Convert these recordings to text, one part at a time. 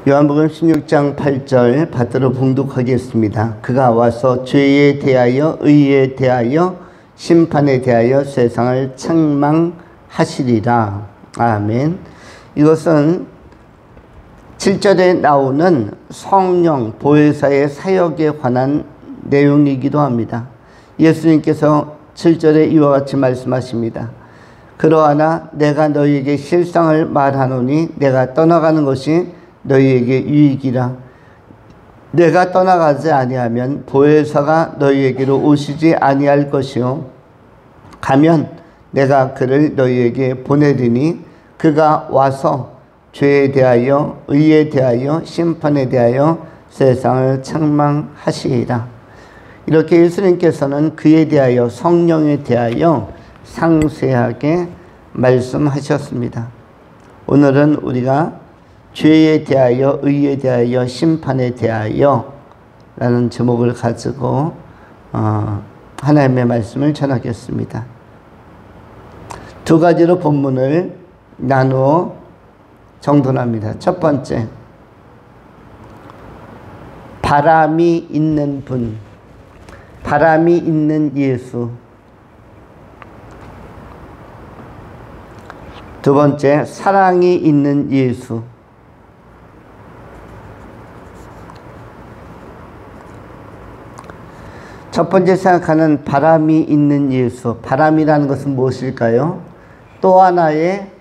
요한복음 16장 8절 받들어 봉독하겠습니다. 그가 와서 죄에 대하여 의에 대하여 심판에 대하여 세상을 책망하시리라. 아멘. 이것은 7절에 나오는 성령 보혜사의 사역에 관한 내용이기도 합니다. 예수님께서 7절에 이와 같이 말씀하십니다. 그러하나 내가 너희에게 실상을 말하노니 내가 떠나가는 것이 너희에게 유익이라. 내가 떠나가지 아니하면 보혜사가 너희에게로 오시지 아니할 것이요 가면 내가 그를 너희에게 보내리니 그가 와서 죄에 대하여 의에 대하여 심판에 대하여 세상을 책망하시리라. 이렇게 예수님께서는 그에 대하여 성령에 대하여 상세하게 말씀하셨습니다. 오늘은 우리가 죄에 대하여 의에 대하여 심판에 대하여 라는 제목을 가지고 하나님의 말씀을 전하겠습니다. 두 가지로 본문을 나누어 정돈합니다. 첫 번째, 바람이 있는 분, 바람이 있는 예수. 두 번째, 사랑이 있는 예수. 첫 번째 생각하는 바람이 있는 예수. 바람이라는 것은 무엇일까요? 또 하나의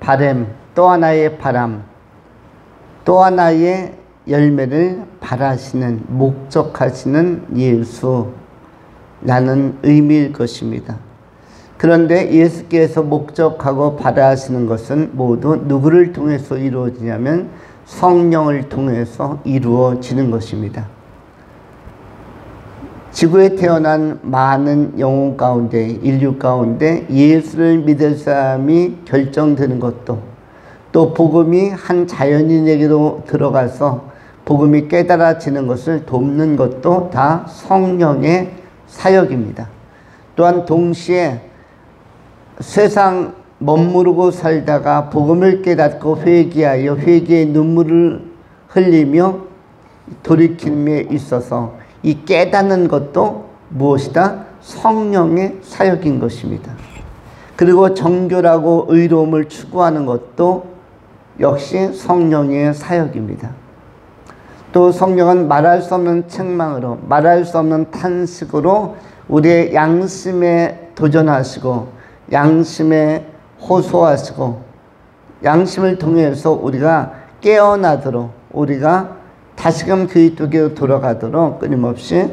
바램, 또 하나의 바람, 또 하나의 열매를 바라시는, 목적하시는 예수라는 의미일 것입니다. 그런데 예수께서 목적하고 바라시는 것은 모두 누구를 통해서 이루어지냐면 성령을 통해서 이루어지는 것입니다. 지구에 태어난 많은 영혼 가운데, 인류 가운데 예수를 믿을 사람이 결정되는 것도, 또 복음이 한 자연인에게로 들어가서 복음이 깨달아지는 것을 돕는 것도 다 성령의 사역입니다. 또한 동시에 세상 멋모르고 살다가 복음을 깨닫고 회개하여 회개의 눈물을 흘리며 돌이킴에 있어서 이 깨닫는 것도 무엇이다? 성령의 사역인 것입니다. 그리고 정결하고 의로움을 추구하는 것도 역시 성령의 사역입니다. 또 성령은 말할 수 없는 책망으로, 말할 수 없는 탄식으로 우리의 양심에 도전하시고 양심에 호소하시고 양심을 통해서 우리가 깨어나도록, 우리가 다시금 그리스도께로 돌아가도록 끊임없이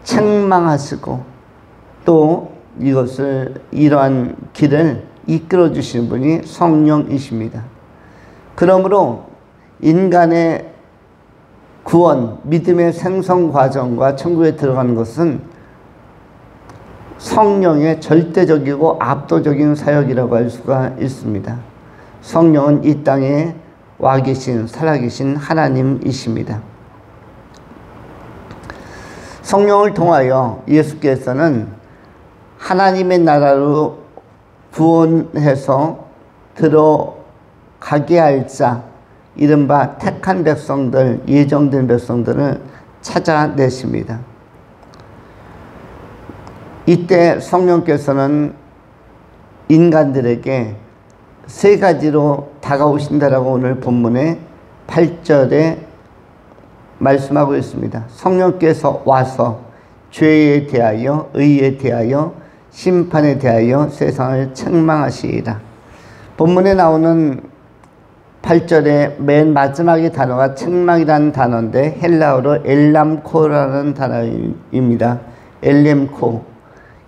책망하시고 또 이러한 길을 이끌어 주시는 분이 성령이십니다. 그러므로 인간의 구원, 믿음의 생성 과정과 천국에 들어가는 것은 성령의 절대적이고 압도적인 사역이라고 할 수가 있습니다. 성령은 이 땅에 와 계신 살아계신 하나님이십니다. 성령을 통하여 예수께서는 하나님의 나라로 구원해서 들어가게 할 자, 이른바 택한 백성들, 예정된 백성들을 찾아내십니다. 이때 성령께서는 인간들에게 세 가지로 다가오신다라고 오늘 본문의 8절에 말씀하고 있습니다. 성령께서 와서 죄에 대하여 의에 대하여 심판에 대하여 세상을 책망하시리라. 본문에 나오는 8절의 맨 마지막의 단어가 책망이라는 단어인데 헬라어로 엘람코라는 단어입니다. 엘렘코.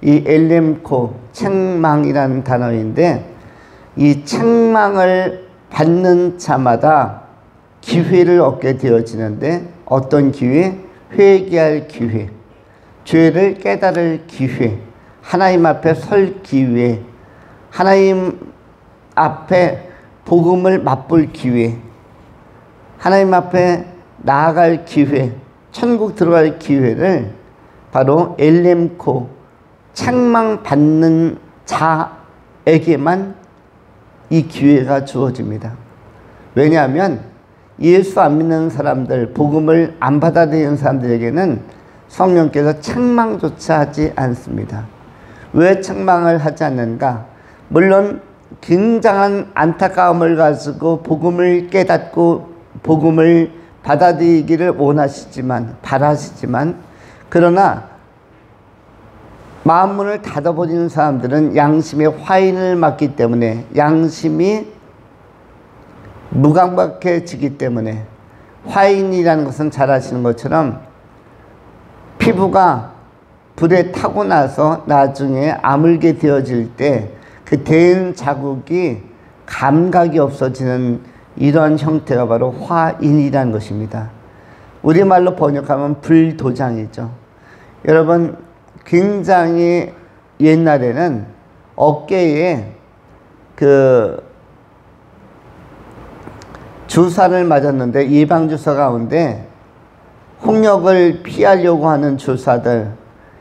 이 엘렘코, 책망이라는 단어인데 이 책망을 받는 자마다 기회를 얻게 되어지는데 어떤 기회? 회개할 기회, 죄를 깨달을 기회, 하나님 앞에 설 기회, 하나님 앞에 복음을 맛볼 기회, 하나님 앞에 나아갈 기회, 천국 들어갈 기회를 바로 엘렘코, 책망받는 자에게만 이 기회가 주어집니다. 왜냐하면 예수 안 믿는 사람들, 복음을 안 받아들이는 사람들에게는 성령께서 책망조차 하지 않습니다. 왜 책망을 하지 않는가? 물론 굉장한 안타까움을 가지고 복음을 깨닫고 복음을 받아들이기를 바라시지만 그러나 마음문을 닫아버리는 사람들은 양심의 화인을 맞기 때문에, 양심이 무감각해지기 때문에, 화인이라는 것은 잘 아시는 것처럼 피부가 불에 타고 나서 나중에 아물게 되어질 때 그 된 자국이 감각이 없어지는 이런 형태가 바로 화인이라는 것입니다. 우리말로 번역하면 불도장이죠. 여러분, 굉장히 옛날에는 어깨에 그 주사를 맞았는데, 예방주사 가운데 홍역을 피하려고 하는 주사들,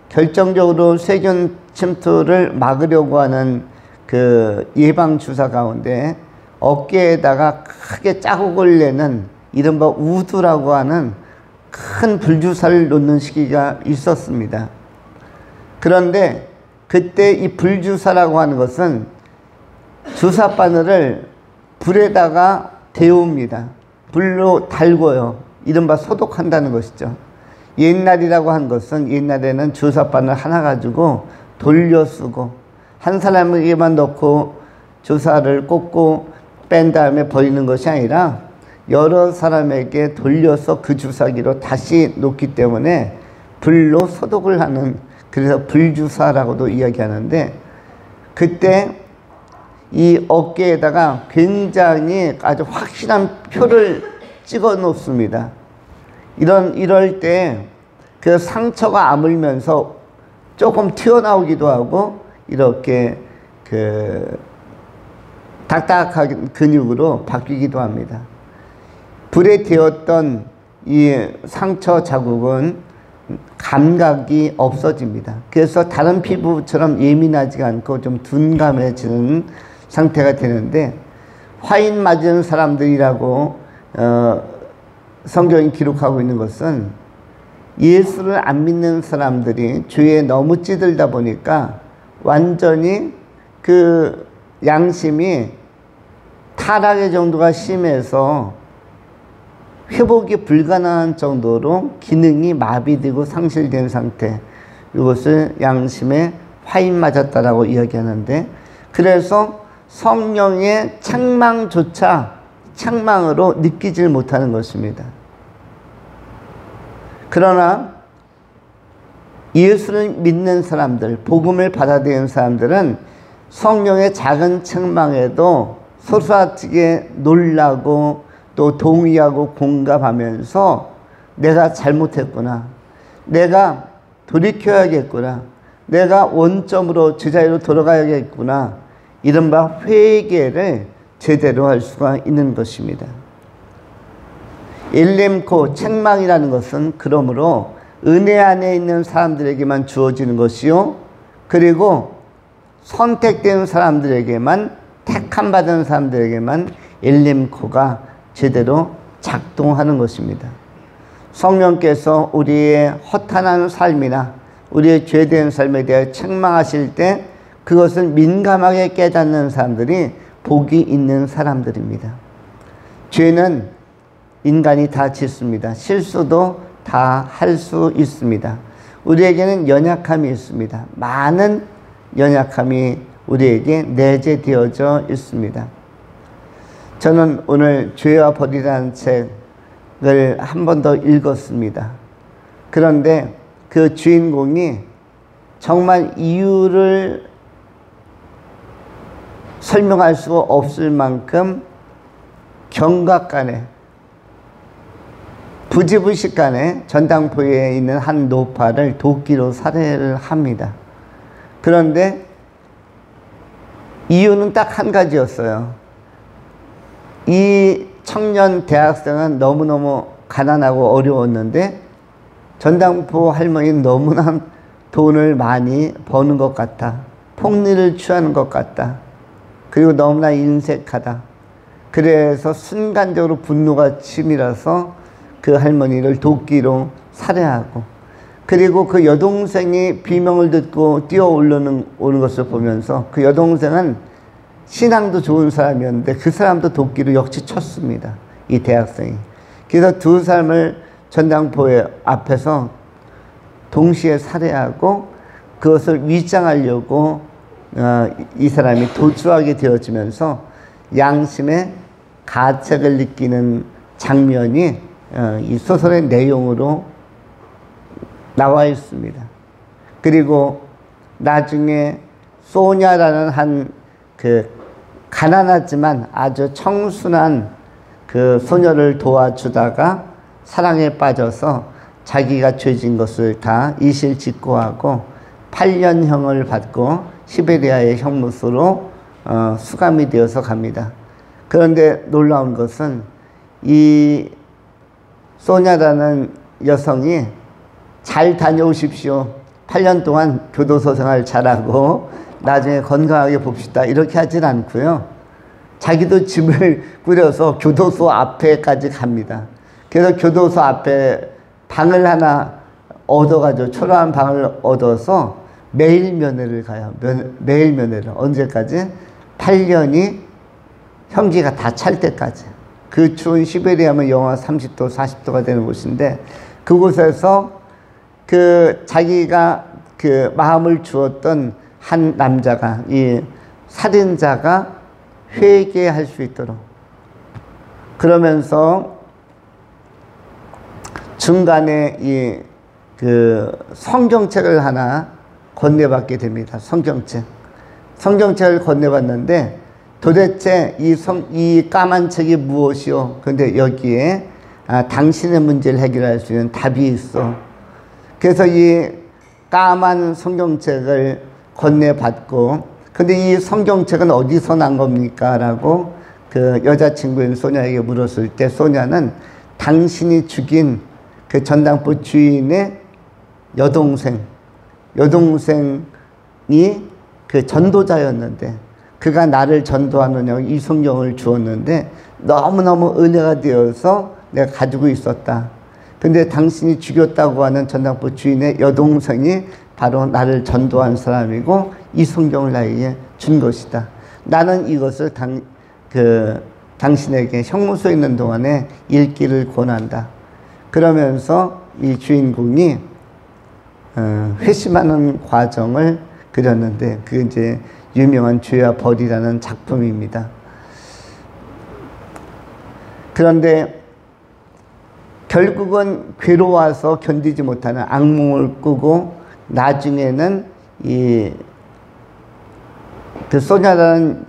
결정적으로 세균 침투를 막으려고 하는 그 예방주사 가운데 어깨에다가 크게 자국을 내는 이른바 우두라고 하는 큰 불주사를 놓는 시기가 있었습니다. 그런데 그때 이 불주사라고 하는 것은 주사 바늘을 불에다가 데웁니다. 불로 달궈요. 이른바 소독한다는 것이죠. 옛날이라고 한 것은, 옛날에는 주사 바늘 하나 가지고 돌려 쓰고 한 사람에게만 넣고 주사를 꽂고 뺀 다음에 버리는 것이 아니라 여러 사람에게 돌려서 그 주사기로 다시 놓기 때문에 불로 소독을 하는, 그래서 불주사라고도 이야기하는데, 그때 이 어깨에다가 굉장히 아주 확실한 표를 찍어 놓습니다. 이럴 때 그 상처가 아물면서 조금 튀어나오기도 하고 이렇게 그 딱딱한 근육으로 바뀌기도 합니다. 불에 데웠던 이 상처 자국은 감각이 없어집니다. 그래서 다른 피부처럼 예민하지가 않고 좀 둔감해지는 상태가 되는데, 화인 맞은 사람들이라고 성경이 기록하고 있는 것은 예수를 안 믿는 사람들이 죄에 너무 찌들다 보니까 완전히 그 양심이 타락의 정도가 심해서 회복이 불가능한 정도로 기능이 마비되고 상실된 상태, 이것을 양심에 화인 맞았다라고 이야기하는데, 그래서 성령의 책망조차 책망으로 느끼질 못하는 것입니다. 그러나 예수를 믿는 사람들, 복음을 받아들이는 사람들은 성령의 작은 책망에도 소스라치게 놀라고 또 동의하고 공감하면서 내가 잘못했구나, 내가 돌이켜야겠구나, 내가 원점으로 제자리로 돌아가야겠구나, 이른바 회개를 제대로 할 수가 있는 것입니다. 엘렘코, 책망이라는 것은 그러므로 은혜 안에 있는 사람들에게만 주어지는 것이요, 그리고 선택된 사람들에게만, 택함 받은 사람들에게만 엘렘코가 제대로 작동하는 것입니다. 성령께서 우리의 허탄한 삶이나 우리의 죄된 삶에 대해 책망하실 때 그것을 민감하게 깨닫는 사람들이 복이 있는 사람들입니다. 죄는 인간이 다 짓습니다. 실수도 다 할 수 있습니다. 우리에게는 연약함이 있습니다. 많은 연약함이 우리에게 내재되어져 있습니다. 저는 오늘 죄와 벌이라는 책을 한 번 더 읽었습니다. 그런데 그 주인공이 정말 이유를 설명할 수가 없을 만큼 경각간에, 부지불식간에 전당포에 있는 한 노파를 도끼로 살해를 합니다. 그런데 이유는 딱 한 가지였어요. 이 청년 대학생은 너무너무 가난하고 어려웠는데 전당포 할머니는 너무나 돈을 많이 버는 것 같다, 폭리를 취하는 것 같다, 그리고 너무나 인색하다, 그래서 순간적으로 분노가 치밀어서 그 할머니를 도끼로 살해하고, 그리고 그 여동생이 비명을 듣고 뛰어오르는 것을 보면서 그 여동생은 신앙도 좋은 사람이었는데 그 사람도 도끼로 역시 쳤습니다. 이 대학생이. 그래서 두 사람을 전당포에 앞에서 동시에 살해하고 그것을 위장하려고 이 사람이 도주하게 되어지면서 양심의 가책을 느끼는 장면이 이 소설의 내용으로 나와 있습니다. 그리고 나중에 소냐라는 한 그 가난하지만 아주 청순한 그 소녀를 도와주다가 사랑에 빠져서 자기가 죄진 것을 다 이실직고하고 8년형을 받고 시베리아의 형무소로 수감이 되어서 갑니다. 그런데 놀라운 것은 이 소냐라는 여성이 잘 다녀오십시오. 8년 동안 교도소 생활 잘하고 나중에 건강하게 봅시다. 이렇게 하진 않고요. 자기도 집을 꾸려서 교도소 앞에까지 갑니다. 그래서 교도소 앞에 방을 하나 얻어가지고 초라한 방을 얻어서 매일 면회를 가요. 매일 면회를. 언제까지? 8년이 형기가 다 찰 때까지. 그 추운 시베리아면 영하 30도, 40도가 되는 곳인데 그곳에서 그 자기가 그 마음을 주었던 한 남자가, 이 살인자가 회개할 수 있도록, 그러면서 중간에 이 그 성경책을 하나 건네받게 됩니다. 성경책을 건네받는데 도대체 이 까만 책이 무엇이요? 근데 여기에 당신의 문제를 해결할 수 있는 답이 있어. 그래서 이 까만 성경책을 건네받고, 근데 이 성경책은 어디서 난 겁니까? 라고 그 여자친구인 소냐에게 물었을 때 소냐는 당신이 죽인 그 전당포 주인의 여동생이 그 전도자였는데 그가 나를 전도하느냐고 이 성경을 주었는데 너무너무 은혜가 되어서 내가 가지고 있었다. 근데 당신이 죽였다고 하는 전당포 주인의 여동생이 바로 나를 전도한 사람이고 이 성경을 나에게 준 것이다. 나는 이것을 당신에게 형무소에 있는 동안에 읽기를 권한다. 그러면서 이 주인공이 회심하는 과정을 그렸는데 그게 이제 유명한 죄와 벌이라는 작품입니다. 그런데 결국은 괴로워서 견디지 못하는 악몽을 꾸고 나중에는 그 소냐라는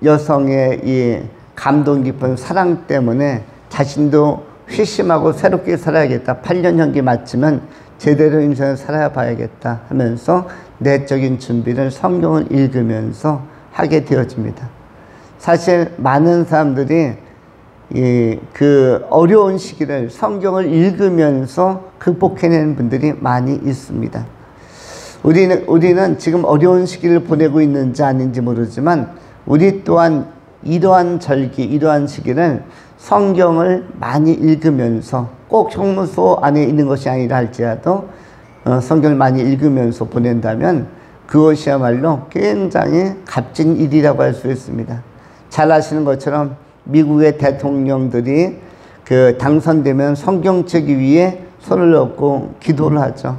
여성의 이 감동 깊은 사랑 때문에 자신도 회심하고 새롭게 살아야겠다. 8년 형기 마치면 제대로 인생을 살아야 봐야겠다 하면서 내적인 준비를 성경을 읽으면서 하게 되어집니다. 사실 많은 사람들이 그 어려운 시기를 성경을 읽으면서 극복해내는 분들이 많이 있습니다. 우리는 지금 어려운 시기를 보내고 있는지 아닌지 모르지만 우리 또한 이러한 절기, 이러한 시기를 성경을 많이 읽으면서 꼭 형무소 안에 있는 것이 아니라 할지라도 성경을 많이 읽으면서 보낸다면 그것이야말로 굉장히 값진 일이라고 할 수 있습니다. 잘 아시는 것처럼 미국의 대통령들이 그 당선되면 성경책 위에 손을 얹고 기도를 하죠.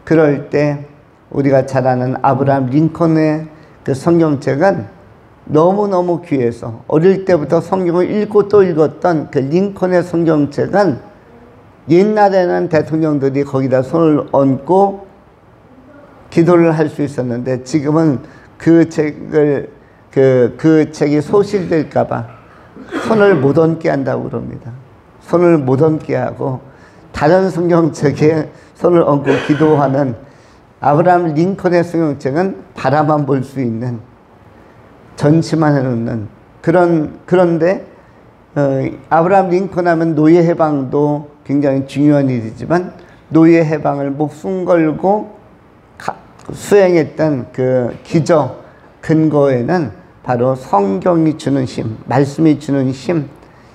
그럴 때 우리가 잘 아는 아브라함 링컨의 그 성경책은 너무너무 귀해서 어릴 때부터 성경을 읽고 또 읽었던 그 링컨의 성경책은 옛날에는 대통령들이 거기다 손을 얹고 기도를 할 수 있었는데 지금은 그 책을 그 책이 소실될까봐 손을 못 얹게 한다고 그럽니다. 손을 못 얹게 하고 다른 성경책에 손을 얹고 기도하는 아브라함 링컨의 성경책은 바라만 볼 수 있는 전시만 해놓는 그런데 아브라함 링컨 하면 노예 해방도 굉장히 중요한 일이지만 노예 해방을 목숨 걸고 수행했던 그 기적 근거에는 바로 성경이 주는 힘, 말씀이 주는 힘,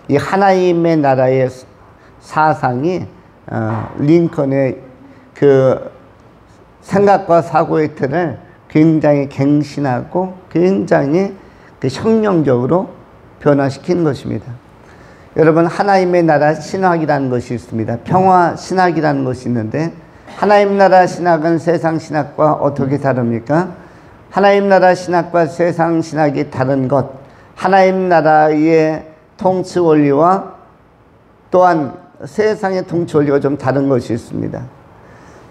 이 하나님의 나라의 사상이 링컨의 그 생각과 사고의 틀을 굉장히 갱신하고 굉장히 그 혁명적으로 변화시킨 것입니다. 여러분, 하나님의 나라 신학이라는 것이 있습니다. 평화 신학이라는 것이 있는데, 하나님 나라 신학은 세상 신학과 어떻게 다릅니까? 하나님 나라 신학과 세상 신학이 다른 것, 하나님 나라의 통치 원리와 또한 세상의 통치 원리가 좀 다른 것이 있습니다.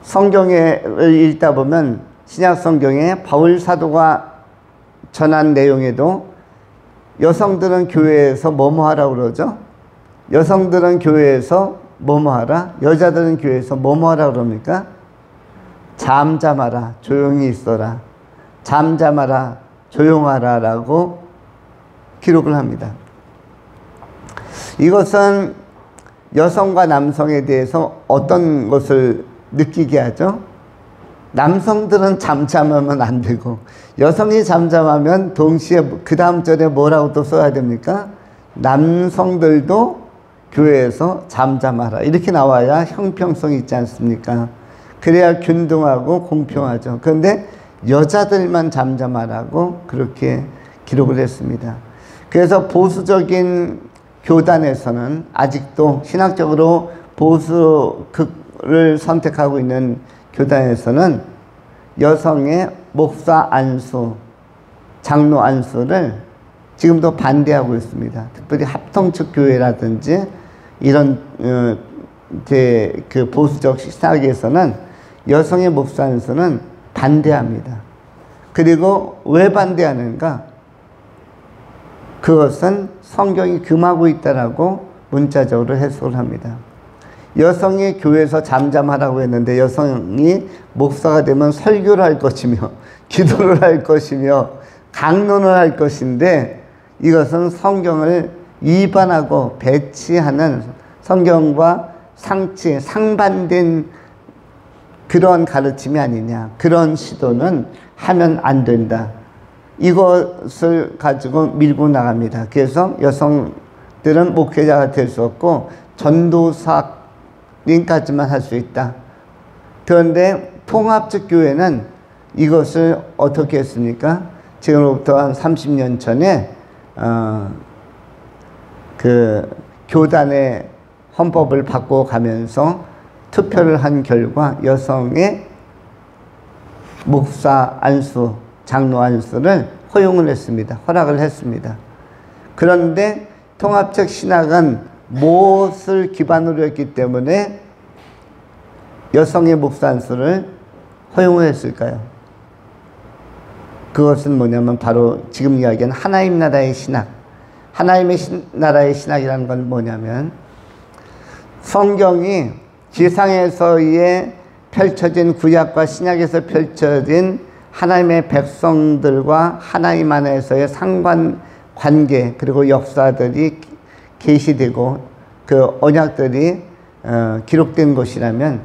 성경을 읽다 보면 신약 성경에 바울 사도가 전한 내용에도 여성들은 교회에서 뭐뭐 하라고 그러죠? 여성들은 교회에서 뭐뭐 하라? 여자들은 교회에서 뭐뭐 하라 그럽니까? 잠잠하라, 조용히 있어라. 잠잠하라, 조용하라 라고 기록을 합니다. 이것은 여성과 남성에 대해서 어떤 것을 느끼게 하죠? 남성들은 잠잠하면 안 되고 여성이 잠잠하면 동시에 그 다음 절에 뭐라고 또 써야 됩니까? 남성들도 교회에서 잠잠하라 이렇게 나와야 형평성이 있지 않습니까? 그래야 균등하고 공평하죠. 그런데 여자들만 잠잠하라고 그렇게 기록을 했습니다. 그래서 보수적인 교단에서는 아직도 신학적으로 보수극을 선택하고 있는 교단에서는 여성의 목사 안수, 장로 안수를 지금도 반대하고 있습니다. 특별히 합동측 교회라든지 이런 그 보수적 신학에서는 여성의 목사 안수는 반대합니다. 그리고 왜 반대하는가? 그것은 성경이 금하고 있다라고 문자적으로 해석을 합니다. 여성이 교회에서 잠잠하라고 했는데 여성이 목사가 되면 설교를 할 것이며 기도를 할 것이며 강론을 할 것인데 이것은 성경을 위반하고 배치하는 성경과 상반된 그런 가르침이 아니냐. 그런 시도는 하면 안 된다. 이것을 가지고 밀고 나갑니다. 그래서 여성들은 목회자가 될 수 없고 전도사님까지만 할 수 있다. 그런데 통합적 교회는 이것을 어떻게 했습니까? 지금부터 한 30년 전에 그 교단의 헌법을 바꿔가면서 투표를 한 결과 여성의 목사 안수, 장로 안수를 허용을 했습니다. 허락을 했습니다. 그런데 통합적 신학은 무엇을 기반으로 했기 때문에 여성의 목사 안수를 허용을 했을까요? 그것은 뭐냐면 바로 지금 이야기한 하나님 나라의 신학. 하나님의 나라의 신학이라는 건 뭐냐면 성경이 지상에서의 펼쳐진 구약과 신약에서 펼쳐진 하나님의 백성들과 하나님 안에서의 관계 그리고 역사들이 계시되고 그 언약들이 기록된 것이라면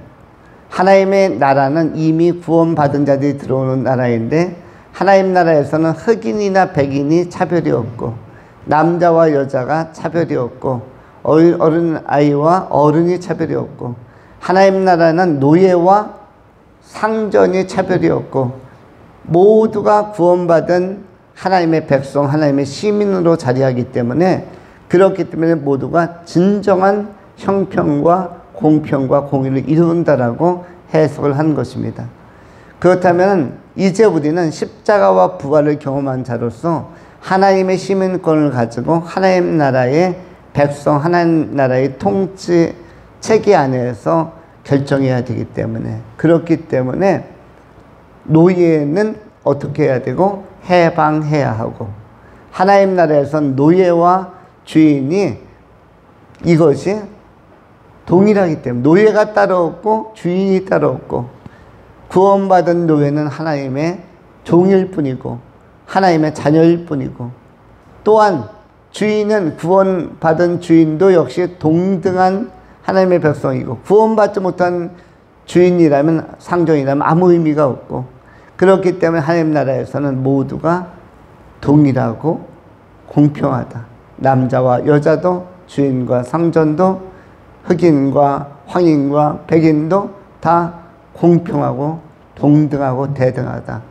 하나님의 나라는 이미 구원받은 자들이 들어오는 나라인데 하나님 나라에서는 흑인이나 백인이 차별이 없고 남자와 여자가 차별이 없고 어른 아이와 어른이 차별이 없고 하나님 나라는 노예와 상전이 차별이 없고 모두가 구원받은 하나님의 백성, 하나님의 시민으로 자리하기 때문에 그렇기 때문에 모두가 진정한 형평과 공평과 공의를 이룬다라고 해석을 한 것입니다. 그렇다면 이제 우리는 십자가와 부활을 경험한 자로서 하나님의 시민권을 가지고 하나님 나라의 백성, 하나님 나라의 통치 체계 안에서 결정해야 되기 때문에 그렇기 때문에 노예는 어떻게 해야 되고 해방해야 하고 하나님 나라에선 노예와 주인이 이것이 동일하기 때문에 노예가 따로 없고 주인이 따로 없고 구원받은 노예는 하나님의 종일 뿐이고 하나님의 자녀일 뿐이고 또한 주인은 구원받은 주인도 역시 동등한 하나님의 백성이고 구원받지 못한 주인이라면 상종이라면 아무 의미가 없고 그렇기 때문에 하나님 나라에서는 모두가 동일하고 공평하다. 남자와 여자도, 주인과 상전도, 흑인과 황인과 백인도 다 공평하고 동등하고 대등하다.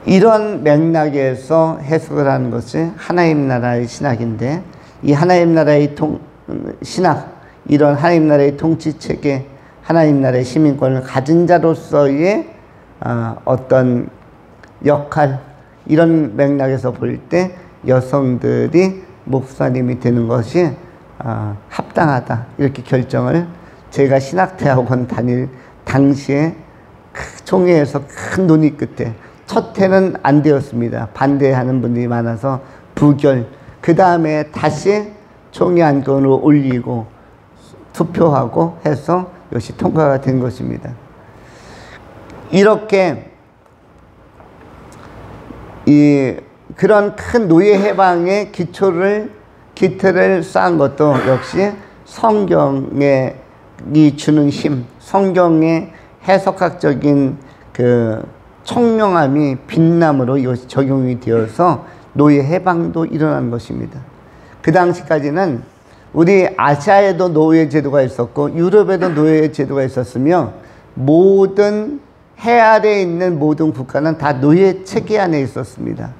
이런 맥락에서 해석을 하는 것이 하나님 나라의 신학인데, 이 하나님 나라의 신학, 이런 하나님 나라의 통치체계, 하나님 나라의 시민권을 가진 자로서의 어떤 역할, 이런 맥락에서 볼 때 여성들이 목사님이 되는 것이 합당하다, 이렇게 결정을 제가 신학대학원 다닐 당시에 총회에서 큰 논의 끝에, 첫 해는 안 되었습니다. 반대하는 분들이 많아서 부결, 그 다음에 다시 총회 안건으로 올리고 투표하고 해서 이것이 통과가 된 것입니다. 이렇게 그런 큰 노예 해방의 기틀을 쌓은 것도 역시 성경이 주는 힘, 성경의 해석학적인 그 청명함이 빛남으로 이것이 적용이 되어서 노예 해방도 일어난 것입니다. 그 당시까지는 우리 아시아에도 노예 제도가 있었고 유럽에도 노예 제도가 있었으며, 모든 해 아래에 있는 모든 국가는 다 노예 체계 안에 있었습니다.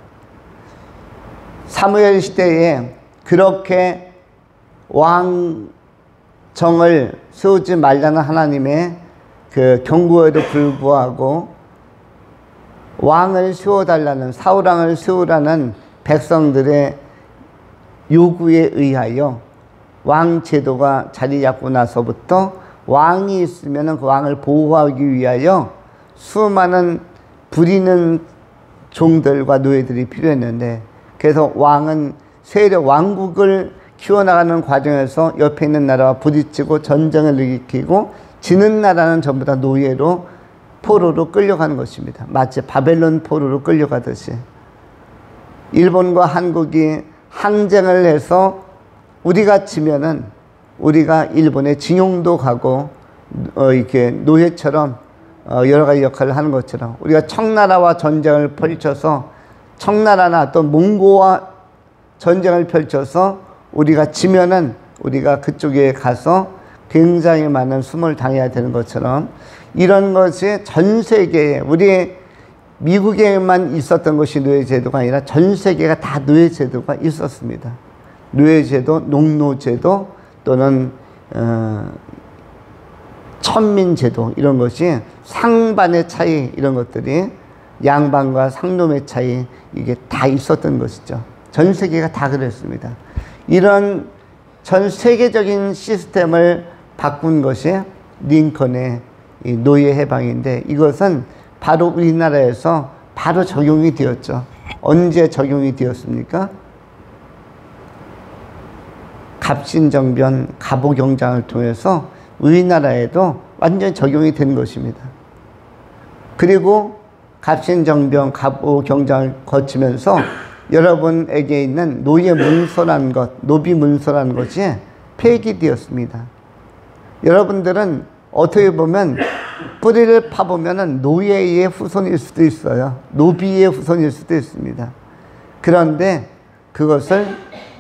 사무엘 시대에 그렇게 왕정을 세우지 말라는 하나님의 그 경고에도 불구하고 왕을 세워달라는, 사울왕을 세우라는 백성들의 요구에 의하여 왕 제도가 자리 잡고 나서부터 왕이 있으면 그 왕을 보호하기 위하여 수많은 부리는 종들과 노예들이 필요했는데, 그래서 왕은 세력, 왕국을 키워나가는 과정에서 옆에 있는 나라와 부딪히고 전쟁을 일으키고, 지는 나라는 전부 다 노예로, 포로로 끌려가는 것입니다. 마치 바벨론 포로로 끌려가듯이. 일본과 한국이 항쟁을 해서 우리가 지면은 우리가 일본에 징용도 가고 이렇게 노예처럼 여러 가지 역할을 하는 것처럼, 우리가 청나라와 전쟁을 펼쳐서, 청나라나 또 몽고와 전쟁을 펼쳐서 우리가 지면은 우리가 그쪽에 가서 굉장히 많은 수모를 당해야 되는 것처럼, 이런 것이 전 세계에, 우리 미국에만 있었던 것이 노예제도가 아니라 전 세계가 다 노예제도가 있었습니다. 노예제도, 농노제도 또는 천민제도, 이런 것이 상반의 차이, 이런 것들이 양반과 상놈의 차이, 이게 다 있었던 것이죠. 전 세계가 다 그랬습니다. 이런 전 세계적인 시스템을 바꾼 것이 링컨의 이 노예 해방인데, 이것은 바로 우리나라에서 바로 적용이 되었죠. 언제 적용이 되었습니까? 갑신정변 갑오경장을 통해서 우리나라에도 완전히 적용이 된 것입니다. 그리고 갑신정변 갑오경장을 거치면서 여러분에게 있는 노예 문서라는 것, 노비 문서라는 것이 폐기되었습니다. 여러분들은 어떻게 보면 뿌리를 파보면 노예의 후손일 수도 있어요. 노비의 후손일 수도 있습니다. 그런데 그것을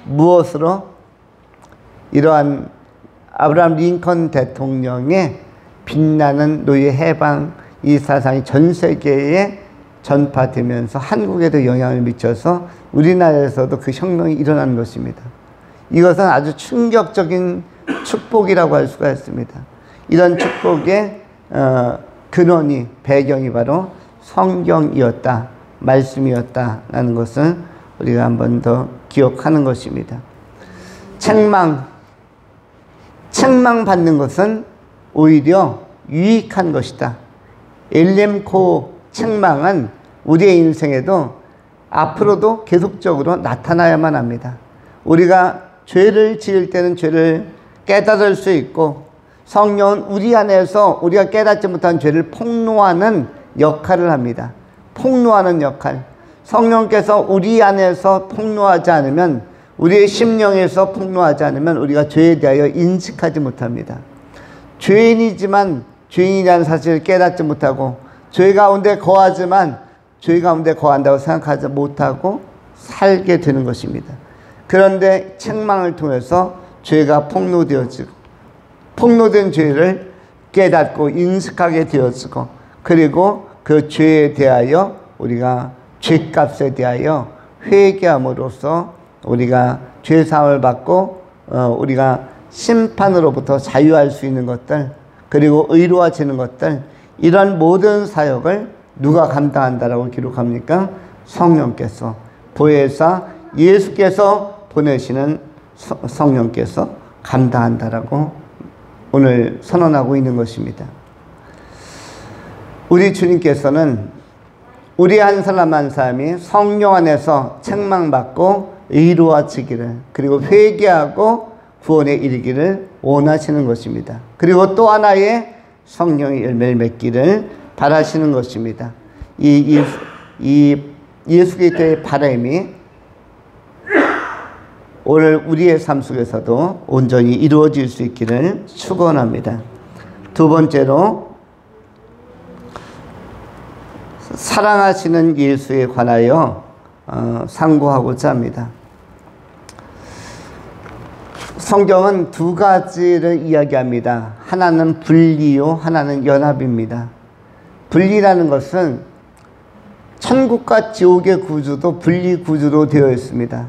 무엇으로? 이러한 아브라함 링컨 대통령의 빛나는 노예 해방, 이 사상이 전 세계에 전파되면서 한국에도 영향을 미쳐서 우리나라에서도 그 혁명이 일어난 것입니다. 이것은 아주 충격적인 축복이라고 할 수가 있습니다. 이런 축복의 근원이, 배경이 바로 성경이었다, 말씀이었다라는 것을 우리가 한 번 더 기억하는 것입니다. 책망받는 것은 오히려 유익한 것이다. 엘렘코 책망은 우리의 인생에도 앞으로도 계속적으로 나타나야만 합니다. 우리가 죄를 지을 때는 죄를 깨달을 수 있고, 성령은 우리 안에서 우리가 깨닫지 못한 죄를 폭로하는 역할을 합니다. 폭로하는 역할. 성령께서 우리 안에서 폭로하지 않으면, 우리의 심령에서 폭로하지 않으면 우리가 죄에 대하여 인식하지 못합니다. 죄인이지만 죄인이라는 사실을 깨닫지 못하고, 죄 가운데 거하지만 죄 가운데 거한다고 생각하지 못하고 살게 되는 것입니다. 그런데 책망을 통해서 죄가 폭로되어지고, 폭로된 죄를 깨닫고 인식하게 되어지고, 그리고 그 죄에 대하여 우리가 죄값에 대하여 회개함으로써 우리가 죄사함을 받고 우리가 심판으로부터 자유할 수 있는 것들, 그리고 의로워지는 것들, 이런 모든 사역을 누가 감당한다라고 기록합니까? 성령께서, 보혜사 예수께서 보내시는 성령께서 감당한다라고 오늘 선언하고 있는 것입니다. 우리 주님께서는 우리 한 사람 한 사람이 성령 안에서 책망받고 의로워지기를, 그리고 회개하고 구원에 이르기를 원하시는 것입니다. 그리고 또 하나의 성령의 열매를 맺기를 바라시는 것입니다. 이 예수 그리스도의 바람이 오늘 우리의 삶 속에서도 온전히 이루어질 수 있기를 축원합니다. 두 번째로, 사랑하시는 예수에 관하여 상고하고자 합니다. 성경은 두 가지를 이야기합니다. 하나는 분리요, 하나는 연합입니다. 분리라는 것은 천국과 지옥의 구조도 분리 구조로 되어 있습니다.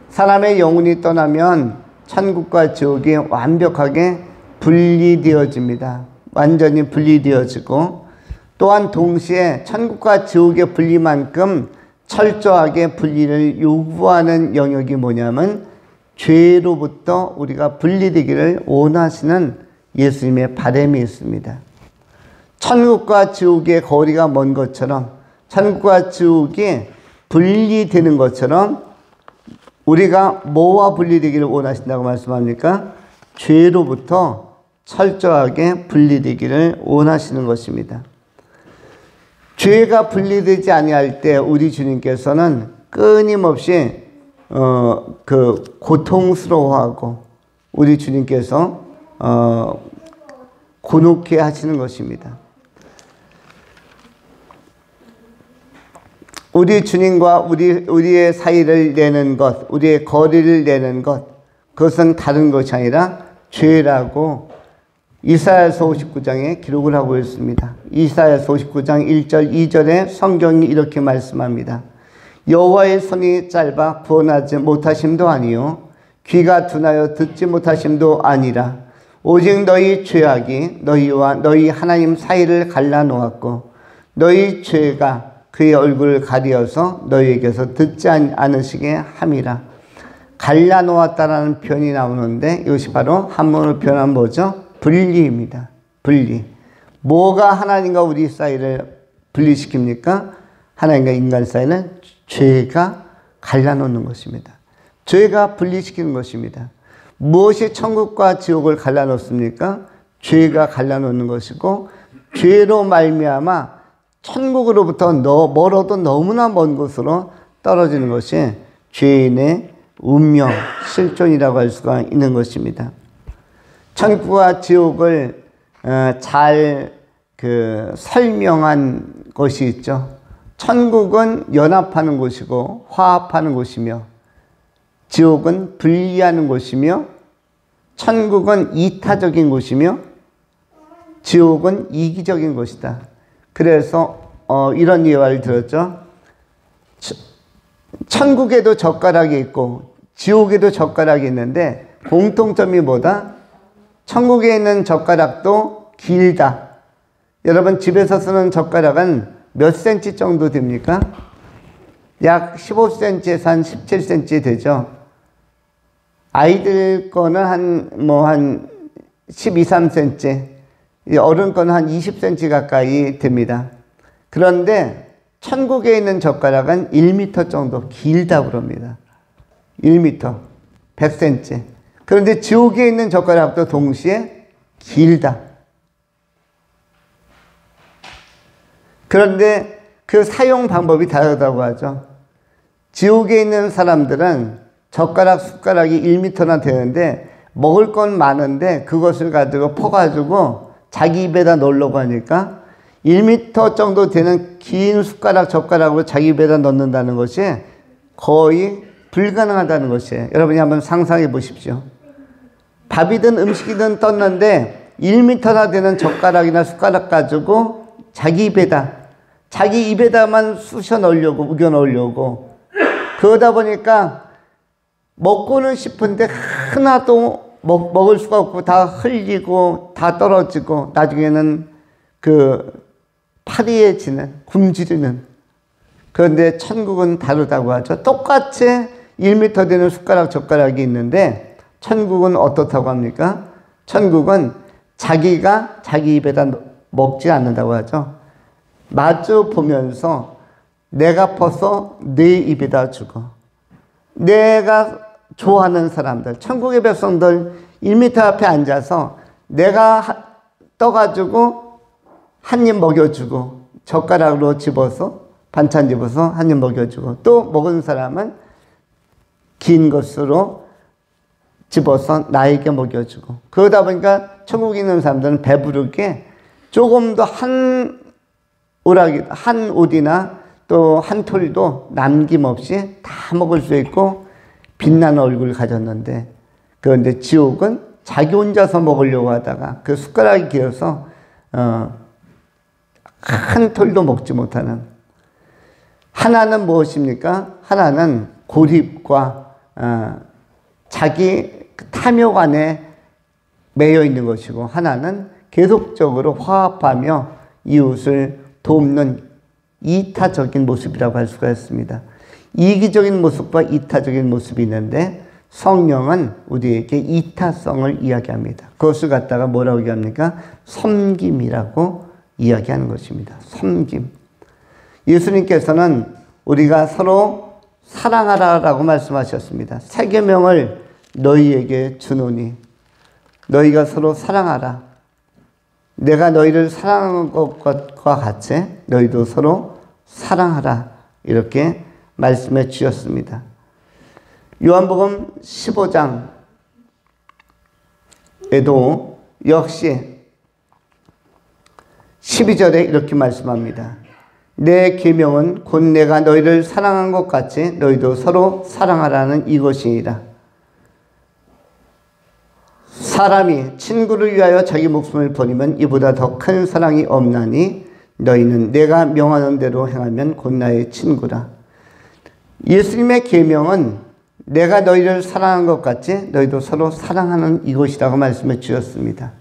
사람의 영혼이 떠나면 천국과 지옥이 완벽하게 분리되어집니다. 완전히 분리되어지고, 또한 동시에 천국과 지옥의 분리만큼 철저하게 분리를 요구하는 영역이 뭐냐면 죄로부터 우리가 분리되기를 원하시는 예수님의 바람이 있습니다. 천국과 지옥의 거리가 먼 것처럼, 천국과 지옥이 분리되는 것처럼 우리가 뭐와 분리되기를 원하신다고 말씀합니까? 죄로부터 철저하게 분리되기를 원하시는 것입니다. 죄가 분리되지 아니할 때 우리 주님께서는 끊임없이 고통스러워하고 우리 주님께서 곤혹해 하시는 것입니다. 우리 주님과 우리의 사이를 내는 것, 우리의 거리를 내는 것, 그것은 다른 것이 아니라 죄라고 이사야서 59장에 기록을 하고 있습니다. 이사야서 59장 1절 2절에 성경이 이렇게 말씀합니다. 여호와의 손이 짧아 구원하지 못하심도 아니요 귀가 둔하여 듣지 못하심도 아니라 오직 너희 죄악이 너희와 너희 하나님 사이를 갈라놓았고 너희 죄가 그의 얼굴을 가리어서 너희에게서 듣지 않으시게 함이라. 갈라놓았다라는 표현이 나오는데 이것이 바로 한문으로 표현한 뭐죠? 분리입니다. 분리. 뭐가 하나님과 우리 사이를 분리시킵니까? 하나님과 인간 사이는 죄가 갈라놓는 것입니다. 죄가 분리시키는 것입니다. 무엇이 천국과 지옥을 갈라놓습니까? 죄가 갈라놓는 것이고, 죄로 말미암아 천국으로부터 멀어도 너무나 먼 곳으로 떨어지는 것이 죄인의 운명, 실존이라고 할 수가 있는 것입니다. 천국과 지옥을 잘 설명한 것이 있죠. 천국은 연합하는 곳이고 화합하는 곳이며, 지옥은 분리하는 곳이며, 천국은 이타적인 곳이며 지옥은 이기적인 곳이다. 그래서 이런 예화를 들었죠. 천국에도 젓가락이 있고 지옥에도 젓가락이 있는데 공통점이 뭐다? 천국에 있는 젓가락도 길다. 여러분 집에서 쓰는 젓가락은 몇 센치 정도 됩니까? 약 15cm에서 한 17cm 되죠. 아이들 거는 한 12, 13cm, 어른 거는 한 20cm 가까이 됩니다. 그런데 천국에 있는 젓가락은 1m 정도 길다고 그럽니다. 1m, 100cm. 그런데 지옥에 있는 젓가락도 동시에 길다. 그런데 그 사용 방법이 다르다고 하죠. 지옥에 있는 사람들은 젓가락, 숟가락이 1m나 되는데 먹을 건 많은데 그것을 가지고 퍼가지고 자기 입에다 넣으려고 하니까 1m 정도 되는 긴 숟가락, 젓가락으로 자기 입에다 넣는다는 것이 거의 불가능하다는 것이에요. 여러분이 한번 상상해 보십시오. 밥이든 음식이든 떴는데 1m나 되는 젓가락이나 숟가락 가지고 자기 입에다만 쑤셔 넣으려고, 우겨 넣으려고. 그러다 보니까 먹고는 싶은데 하나도 먹을 수가 없고 다 흘리고 다 떨어지고 나중에는 그 파리해지는, 굶주리는. 그런데 천국은 다르다고 하죠. 똑같이 1m 되는 숟가락, 젓가락이 있는데 천국은 어떻다고 합니까? 천국은 자기가 자기 입에다 먹지 않는다고 하죠. 마주 보면서 내가 퍼서 내 입에다 주고, 내가 좋아하는 사람들, 천국의 백성들 1m 앞에 앉아서 내가 떠가지고 한 입 먹여주고, 젓가락으로 집어서 반찬 집어서 한 입 먹여주고, 또 먹은 사람은 긴 것으로 집어서 나에게 먹여주고. 그러다 보니까 천국에 있는 사람들은 배부르게 조금 더 한 오락이, 한 옷이나 또 한 톨도 남김없이 다 먹을 수 있고 빛나는 얼굴을 가졌는데, 그런데 지옥은 자기 혼자서 먹으려고 하다가 그 숟가락이 길어서 한 톨도 먹지 못하는. 하나는 무엇입니까? 하나는 고립과 자기 탐욕안에 매여 있는 것이고, 하나는 계속적으로 화합하며 이웃을 돕는 이타적인 모습이라고 할 수가 있습니다. 이기적인 모습과 이타적인 모습이 있는데 성령은 우리에게 이타성을 이야기합니다. 그것을 갖다가 뭐라고 얘기합니까? 섬김이라고 이야기하는 것입니다. 섬김. 예수님께서는 우리가 서로 사랑하라라고 말씀하셨습니다. 새 계명을 너희에게 주노니 너희가 서로 사랑하라. 내가 너희를 사랑한 것과 같이 너희도 서로 사랑하라. 이렇게 말씀해 주셨습니다. 요한복음 15장에도 역시 12절에 이렇게 말씀합니다. 내 계명은 곧 내가 너희를 사랑한 것 같이 너희도 서로 사랑하라는 이것이니라. 사람이 친구를 위하여 자기 목숨을 버리면 이보다 더 큰 사랑이 없나니 너희는 내가 명하는 대로 행하면 곧 나의 친구라. 예수님의 계명은 내가 너희를 사랑한 것 같이 너희도 서로 사랑하는 이것이라고 말씀해 주셨습니다.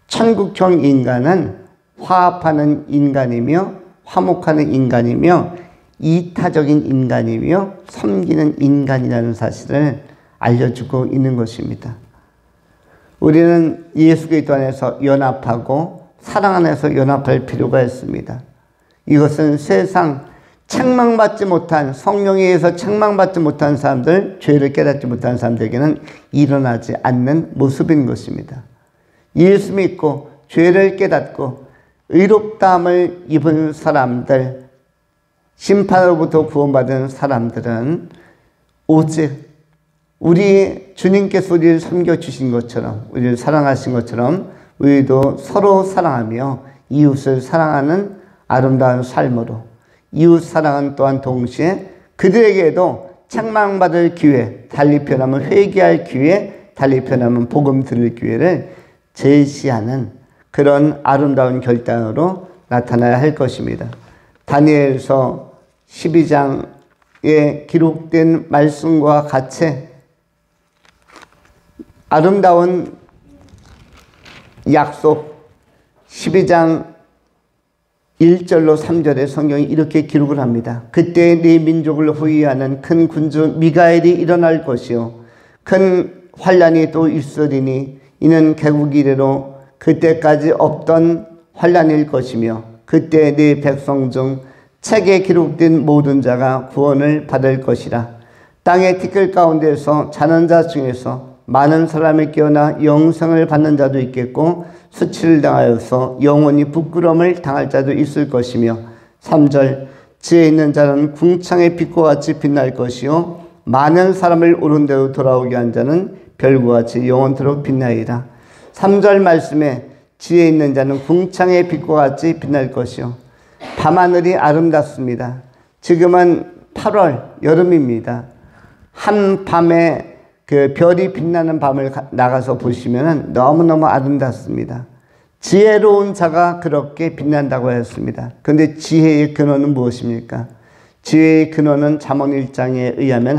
천국형 인간은 화합하는 인간이며 화목하는 인간이며 이타적인 인간이며 섬기는 인간이라는 사실을 알려주고 있는 것입니다. 우리는 예수 그리스도 안에서 연합하고 사랑 안에서 연합할 필요가 있습니다. 이것은 세상 책망받지 못한, 성령에 의해서 책망받지 못한 사람들, 죄를 깨닫지 못한 사람들에게는 일어나지 않는 모습인 것입니다. 예수 믿고 죄를 깨닫고 의롭다함을 입은 사람들, 심판으로부터 구원받은 사람들은 오직 우리 주님께서 우리를 섬겨주신 것처럼, 우리를 사랑하신 것처럼 우리도 서로 사랑하며 이웃을 사랑하는 아름다운 삶으로, 이웃 사랑은 또한 동시에 그들에게도 책망받을 기회, 달리 표현하면 회개할 기회, 달리 표현하면 복음 들을 기회를 제시하는 그런 아름다운 결단으로 나타나야 할 것입니다. 다니엘서 12장에 기록된 말씀과 같이 아름다운 약속, 12장 1절로 3절에 성경이 이렇게 기록을 합니다. 그때 네 민족을 호위하는 큰 군주 미가엘이 일어날 것이요 큰 환란이 또 있으리니 이는 개국 이래로 그때까지 없던 환란일 것이며 그때 네 백성 중 책에 기록된 모든 자가 구원을 받을 것이라. 땅의 티끌 가운데서 자는 자 중에서 많은 사람이 깨어나 영생을 받는 자도 있겠고 수치를 당하여서 영원히 부끄러움을 당할 자도 있을 것이며 3절 지혜 있는 자는 궁창의 빛과 같이 빛날 것이요 많은 사람을 옳은 대로 돌아오게 한 자는 별과 같이 영원토록 빛나리라. 3절 말씀에 지혜 있는 자는 궁창의 빛과 같이 빛날 것이요. 밤하늘이 아름답습니다. 지금은 8월 여름입니다. 한밤에 그 별이 빛나는 밤을 나가서 보시면 너무너무 아름답습니다. 지혜로운 자가 그렇게 빛난다고 했습니다. 그런데 지혜의 근원은 무엇입니까? 지혜의 근원은 잠언 1장에 의하면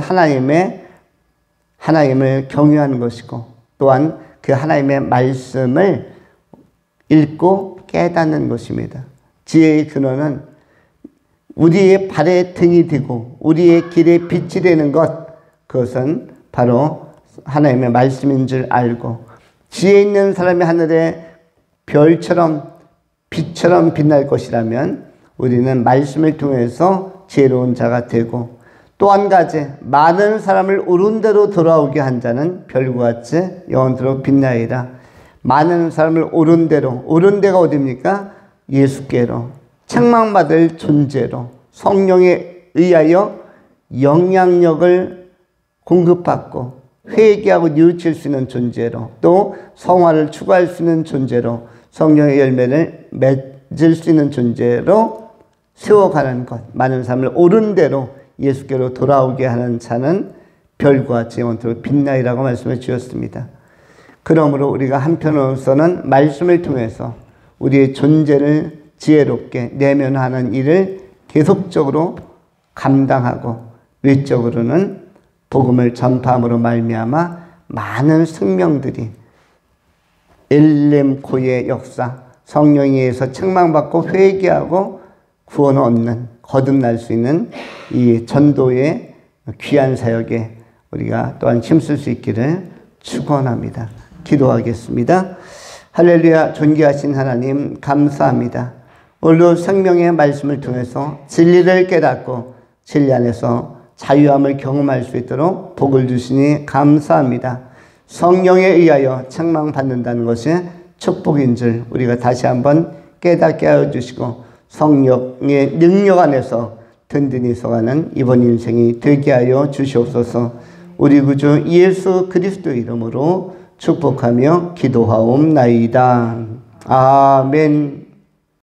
하나님을 경외하는 것이고, 또한 그 하나님의 말씀을 읽고 깨닫는 것입니다. 지혜의 근원은 우리의 발에 등이 되고 우리의 길에 빛이 되는 것, 그것은 바로 하나님의 말씀인 줄 알고, 지혜 있는 사람이 하늘에 별처럼 빛처럼 빛날 것이라면 우리는 말씀을 통해서 지혜로운 자가 되고, 또 한 가지, 많은 사람을 옳은 대로 돌아오게 한 자는 별과 같이 영원토록 빛나리라. 많은 사람을 옳은 데가 어디입니까? 예수께로, 책망받을 존재로, 성령에 의하여 영향력을 공급받고 회개하고 뉘우칠 수 있는 존재로, 또 성화를 추구할 수 있는 존재로, 성령의 열매를 맺을 수 있는 존재로 세워가는 것, 많은 사람을 옳은 대로 예수께로 돌아오게 하는 자는 별과 같이 영원토록 빛나리라고 말씀해 주셨습니다. 그러므로 우리가 한편으로서는 말씀을 통해서 우리의 존재를 지혜롭게 내면하는 일을 계속적으로 감당하고, 외적으로는 복음을 전파함으로 말미암아 많은 생명들이 엘렘코의 역사, 성령에 의해서 책망받고 회개하고 구원을 얻는, 거듭날 수 있는 이 전도의 귀한 사역에 우리가 또한 힘쓸 수 있기를 축원합니다. 기도하겠습니다. 할렐루야. 존귀하신 하나님, 감사합니다. 오늘도 생명의 말씀을 통해서 진리를 깨닫고 진리 안에서 자유함을 경험할 수 있도록 복을 주시니 감사합니다. 성령에 의하여 책망받는다는 것이 축복인 줄 우리가 다시 한번 깨닫게 하여 주시고, 성령의 능력 안에서 든든히 서가는 이번 인생이 되게 하여 주시옵소서. 우리 구주 예수 그리스도 이름으로 축복하며 기도하옵나이다. 아멘.